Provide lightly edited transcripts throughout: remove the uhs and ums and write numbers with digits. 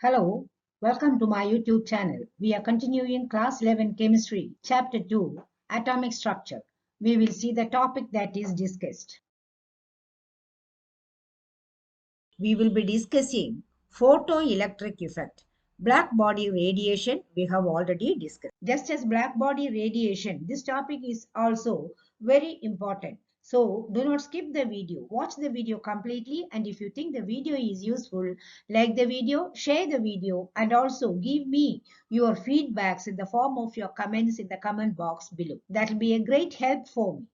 Hello, welcome to my YouTube channel. We are continuing class 11 chemistry, chapter 2, atomic structure. We will see the topic that is discussed. We will be discussing photoelectric effect. Black body radiation we have already discussed. Just as black body radiation, this topic is also very important. So do not skip the video. Watch the video completely, and if you think the video is useful, like the video, share the video, and also give me your feedbacks in the form of your comments in the comment box below. That will be a great help for me.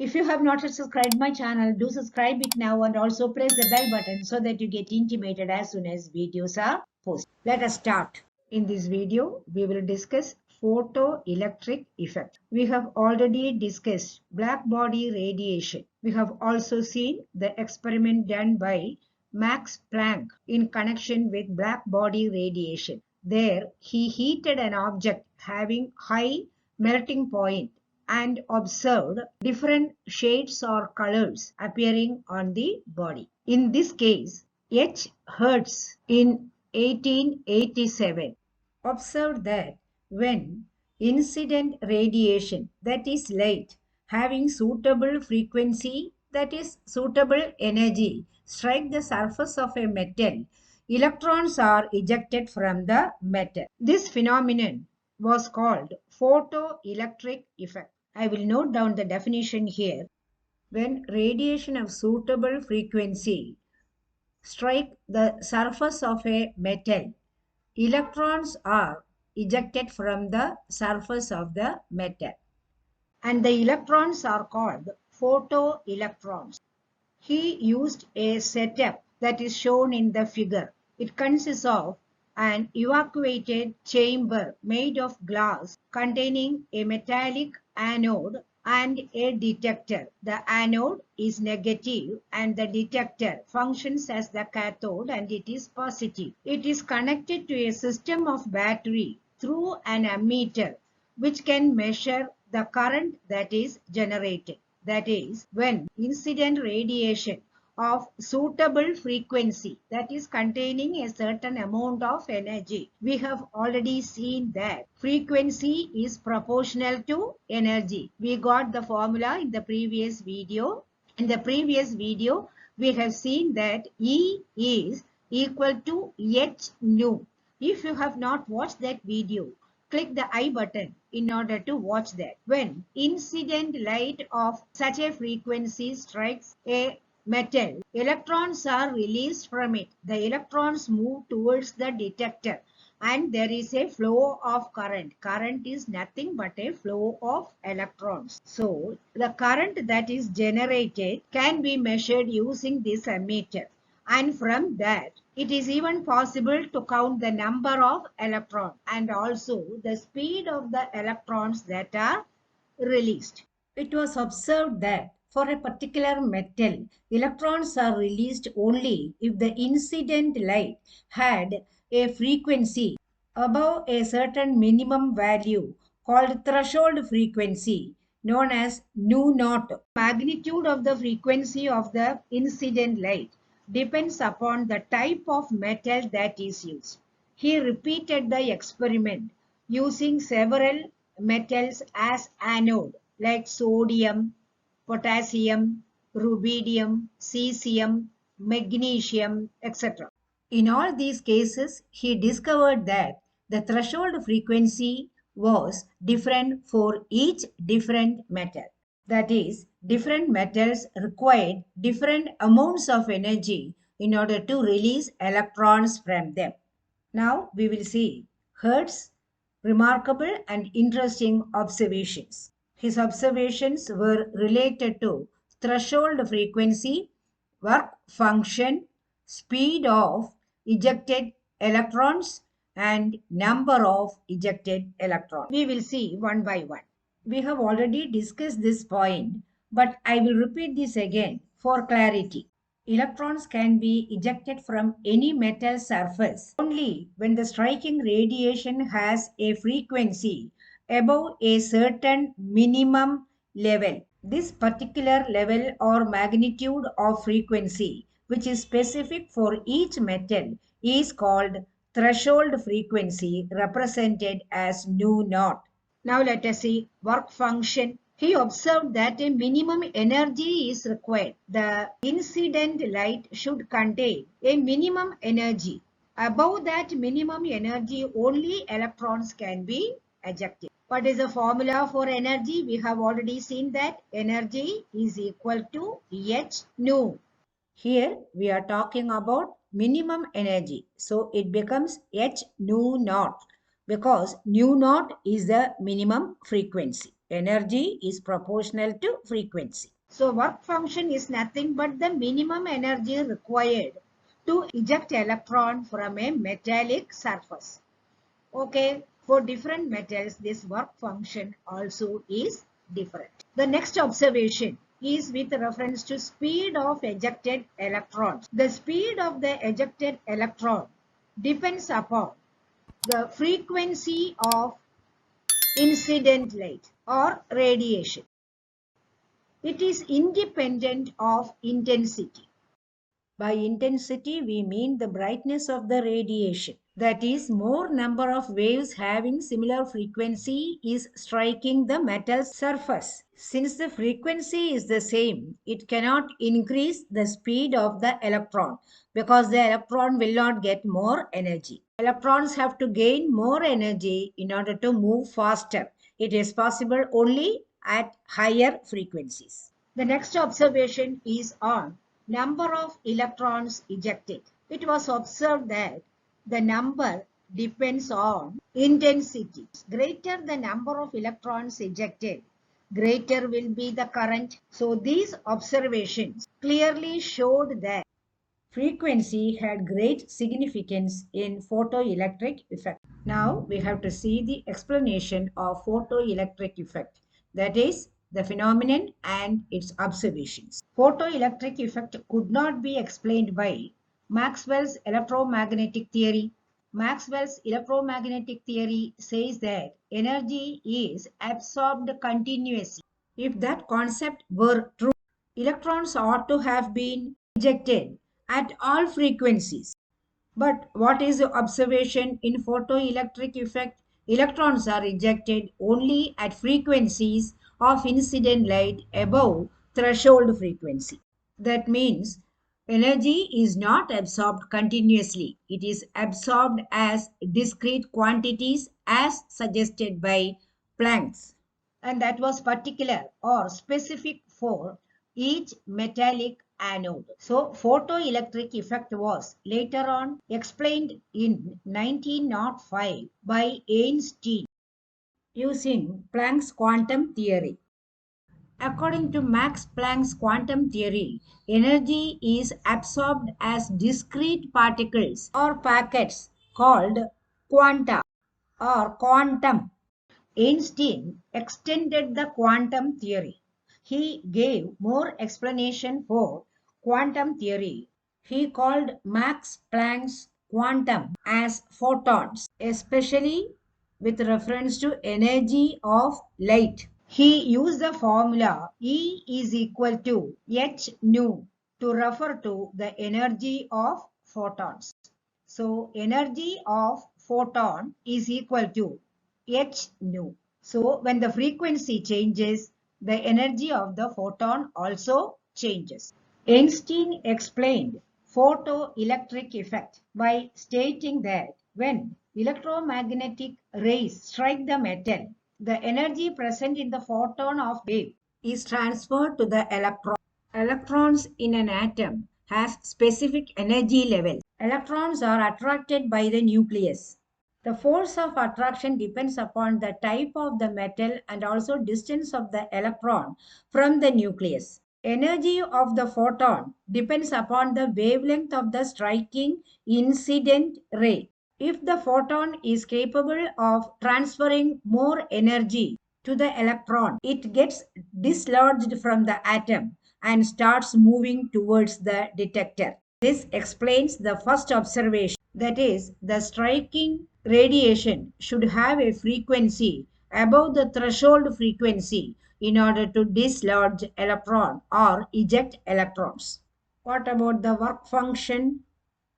If you have not subscribed my channel, do subscribe it now and also press the bell button so that you get intimated as soon as videos are posted. Let us start. In this video, we will discuss photoelectric effect. We have already discussed black body radiation. We have also seen the experiment done by Max Planck in connection with black body radiation. There, he heated an object having high melting point and observed different shades or colors appearing on the body. In this case, H. Hertz in 1887 observed that when incident radiation, that is light, having suitable frequency, that is suitable energy, strike the surface of a metal, electrons are ejected from the metal. This phenomenon was called photoelectric effect. I will note down the definition here. When radiation of suitable frequency strike the surface of a metal, electrons are ejected from the surface of the metal. And the electrons are called photoelectrons. He used a setup that is shown in the figure. It consists of an evacuated chamber made of glass containing a metallic anode and a detector. The anode is negative and the detector functions as the cathode and it is positive. It is connected to a system of battery through an ammeter which can measure the current that is generated. That is, when incident radiation of suitable frequency, that is containing a certain amount of energy. We have already seen that frequency is proportional to energy. We got the formula in the previous video. In the previous video, we have seen that E is equal to H nu. If you have not watched that video, click the I button in order to watch that. When incident light of such a frequency strikes a metal, electrons are released from it. The electrons move towards the detector and there is a flow of current. Current is nothing but a flow of electrons. So, the current that is generated can be measured using this ammeter. And from that, it is even possible to count the number of electrons and also the speed of the electrons that are released. It was observed that for a particular metal, electrons are released only if the incident light had a frequency above a certain minimum value called threshold frequency known as nu naught. Magnitude of the frequency of the incident light depends upon the type of metal that is used. He repeated the experiment using several metals as anode like sodium, potassium, rubidium, cesium, magnesium, etc. In all these cases, he discovered that the threshold frequency was different for each different metal. That is, different metals required different amounts of energy in order to release electrons from them. Now we will see Hertz remarkable and interesting observations. His observations were related to threshold frequency, work function, speed of ejected electrons, and number of ejected electrons. We will see one by one. We have already discussed this point, but I will repeat this again for clarity. Electrons can be ejected from any metal surface only when the striking radiation has a frequency above a certain minimum level. This particular level or magnitude of frequency, which is specific for each metal, is called threshold frequency represented as nu naught. Now let us see work function. He observed that a minimum energy is required. The incident light should contain a minimum energy. Above that minimum energy, only electrons can be ejected. What is the formula for energy? We have already seen that energy is equal to H nu. Here we are talking about minimum energy. So it becomes H nu naught because nu naught is the minimum frequency. Energy is proportional to frequency. So work function is nothing but the minimum energy required to eject electron from a metallic surface. Okay, for different metals, this work function also is different. The next observation is with reference to speed of ejected electrons. The speed of the ejected electron depends upon the frequency of incident light or radiation. It is independent of intensity. By intensity, we mean the brightness of the radiation. That is, more number of waves having similar frequency is striking the metal surface. Since the frequency is the same, it cannot increase the speed of the electron because the electron will not get more energy. Electrons have to gain more energy in order to move faster. It is possible only at higher frequencies. The next observation is on number of electrons ejected. It was observed that the number depends on intensity. Greater the number of electrons ejected, greater will be the current. So these observations clearly showed that frequency had great significance in photoelectric effect. Now we have to see the explanation of photoelectric effect, that is the phenomenon and its observations. Photoelectric effect could not be explained by Maxwell's electromagnetic theory. Maxwell's electromagnetic theory says that energy is absorbed continuously. If that concept were true, electrons ought to have been ejected at all frequencies. But what is the observation in photoelectric effect? Electrons are ejected only at frequencies of incident light above threshold frequency. That means energy is not absorbed continuously. It is absorbed as discrete quantities as suggested by Planck's. And that was particular or specific for each metallic anode. So photoelectric effect was later on explained in 1905 by Einstein using Planck's quantum theory. According to Max Planck's quantum theory, energy is absorbed as discrete particles or packets called quanta or quantum. Einstein extended the quantum theory. He gave more explanation for quantum theory. He called Max Planck's quantum as photons, especially with reference to energy of light. He used the formula E is equal to h nu to refer to the energy of photons. So energy of photon is equal to h nu. So when the frequency changes, the energy of the photon also changes. Einstein explained photoelectric effect by stating that when electromagnetic rays strike the metal, the energy present in the photon of wave is transferred to the electron. Electrons in an atom have specific energy levels. Electrons are attracted by the nucleus. The force of attraction depends upon the type of the metal and also distance of the electron from the nucleus. Energy of the photon depends upon the wavelength of the striking incident ray. If the photon is capable of transferring more energy to the electron, it gets dislodged from the atom and starts moving towards the detector. This explains the first observation, that is, the striking radiation should have a frequency above the threshold frequency in order to dislodge electron or eject electrons. What about the work function?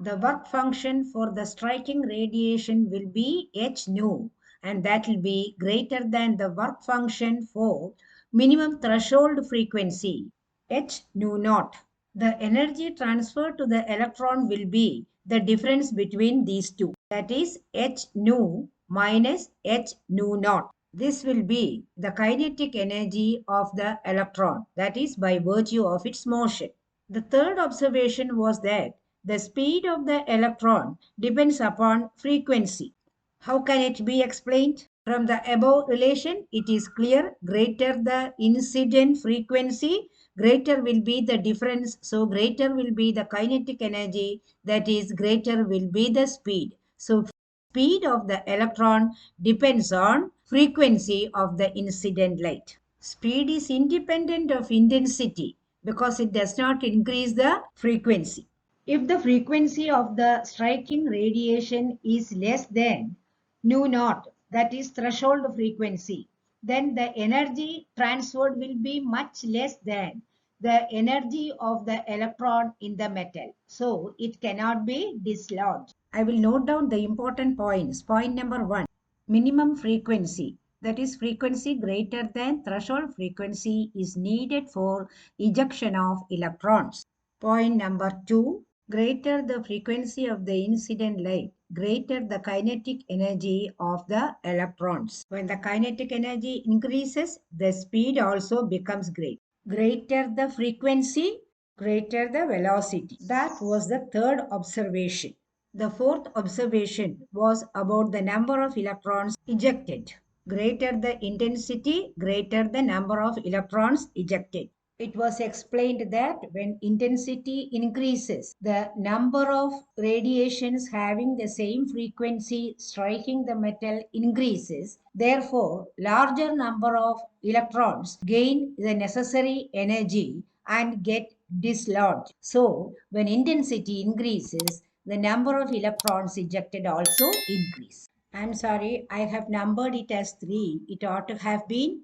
The work function for the striking radiation will be h nu, and that will be greater than the work function for minimum threshold frequency h nu naught. The energy transferred to the electron will be the difference between these two, that is h nu minus h nu naught. This will be the kinetic energy of the electron, that is by virtue of its motion. The third observation was that the speed of the electron depends upon frequency. How can it be explained? From the above relation, it is clear greater the incident frequency, greater will be the difference. So, greater will be the kinetic energy, that is, greater will be the speed. So, speed of the electron depends on frequency of the incident light. Speed is independent of intensity because it does not increase the frequency. If the frequency of the striking radiation is less than nu naught, that is threshold frequency, then the energy transferred will be much less than the energy of the electron in the metal. So it cannot be dislodged. I will note down the important points. Point number 1, minimum frequency. That is, frequency greater than threshold frequency is needed for ejection of electrons. Point number 2, greater the frequency of the incident light, greater the kinetic energy of the electrons. When the kinetic energy increases, the speed also becomes great. Greater the frequency, greater the velocity. That was the third observation. The fourth observation was about the number of electrons ejected. Greater the intensity, greater the number of electrons ejected. It was explained that when intensity increases, the number of radiations having the same frequency striking the metal increases. Therefore, larger number of electrons gain the necessary energy and get dislodged. So, when intensity increases, the number of electrons ejected also increase. I'm sorry, I have numbered it as 3. It ought to have been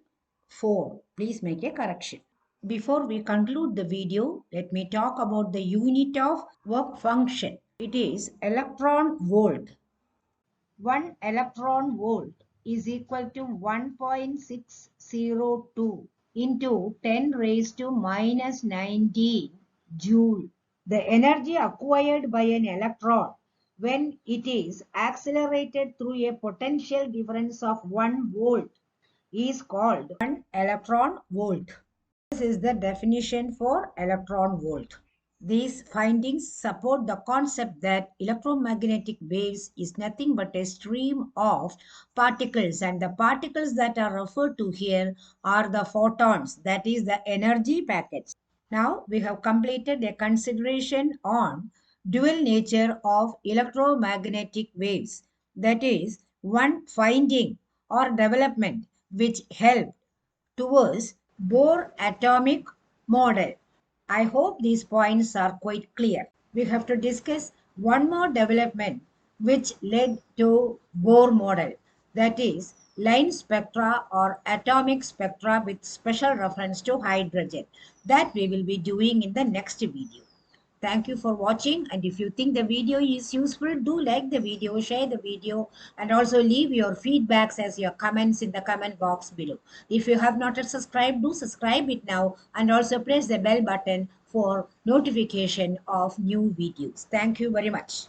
4. Please make a correction. Before we conclude the video, let me talk about the unit of work function. It is electron volt. 1 electron volt is equal to 1.602 into 10 raised to minus 19 joule. The energy acquired by an electron when it is accelerated through a potential difference of 1 volt is called 1 electron volt. This is the definition for electron volt. These findings support the concept that electromagnetic waves is nothing but a stream of particles, and the particles that are referred to here are the photons, that is the energy packets. Now we have completed a consideration on dual nature of electromagnetic waves, that is one finding or development which helped towards Bohr atomic model. I hope these points are quite clear. We have to discuss one more development which led to Bohr model, that is line spectra or atomic spectra with special reference to hydrogen. That we will be doing in the next video. Thank you for watching, and if you think the video is useful, do like the video, share the video, and also leave your feedbacks as your comments in the comment box below. If you have not yet subscribed, do subscribe it now, and also press the bell button for notification of new videos. Thank you very much.